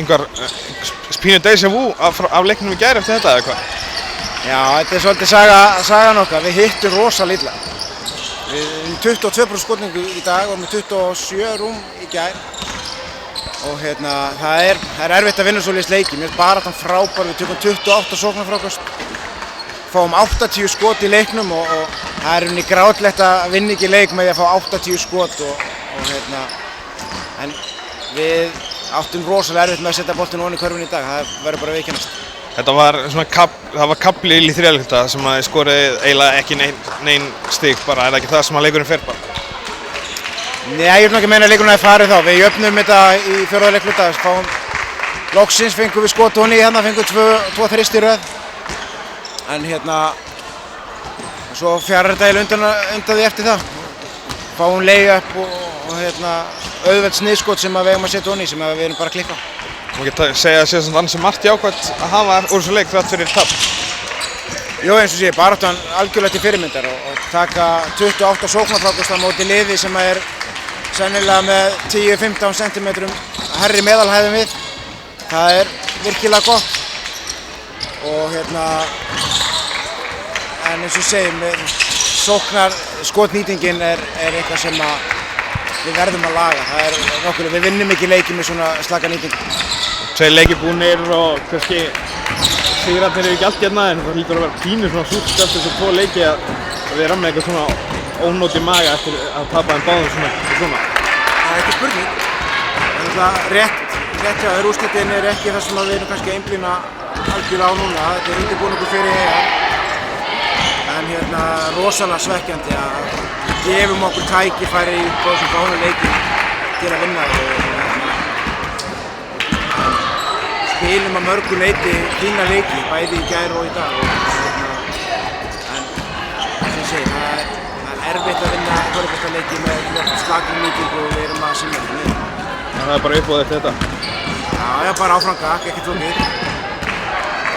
Ingvar, pínu déjà vu af leiknum í gær eftir þetta eða hvað? Já, þetta er svolítið sagan okkar. Við hittum rosa illa. Við erum 22% skotningu í dag og með 27 rúm í gær. Og það er erfitt að vinna svoleiðis leiki. Mér finnst baráttan frábær. Við tökum 28 sóknarfrákast. Fáum 80 skot í leiknum og það er unni grátlegt að vinna ekki leik með því að fá 80 skot en við áttum rosalega erfitt með að setja boltinn ofan í körfunni í dag. Það verður bara að viðurkennast. Þetta var svona kafli í þriðja hluta sem að þið skoruðu eiginlega ekki nein stig bara, er það ekki það sem að leikurinn fer bara? Nei, ég er ekki að meina að leikurinn hafi farið þá. Við jöfnum þetta í fjórða leikluta. Loksins fengum við skot ofan í fengum 2 þrist í röð. En svo fjarar þetta eiginlega undan því eftir það. Fáum lay-up og auðvelt sniðskot sem við eigum að setja ofan í sem við erum bara að klikka á. Má ekki segja að það sé ansi margt jákvætt að hafa úr þessu leik þrátt fyrir tap? Jú, eins og sé, baráttan algjörlega til fyrirmyndar og taka 28 sóknarfrákast á móti liði sem er sennilega með 10-15 cm hærri meðalhæðum við. Það er virkilega gott og en eins og segjum, skotnýtingin er eitthvað sem við verðum að laga. Það er nokkuð, við vinnum ekki leiki með svona slaka nýtingu. Tveir leikir búnir og kannski sigrarnir eru ekki allt hérna en það hlýtur að vera pínu svona súrt eftir þessu 2 leiki að vera með eitthvað svona ónót í maga eftir að tapa þeim báðum svona. Það er ekki spurning. Það er náttúrulega rétt hjá þér, úrslitin er ekki það sem við erum kannski að einblína algjörlega á núna. Þetta er undirbúningur fyrir EM. En rosalega svekkjandi að gefum okkur tækifæri í þessum báðum leikjum til að vinna spilum að mörgu leyti fína leiki, bæði í gær og í dag en eins og ég segi, það er erfitt að vinna körfuboltaleiki með slakri nýtingu og við erum að sinna því. Það er bara uppbóð eftir þetta? Já, bara áfram gakk, ekkert flókið.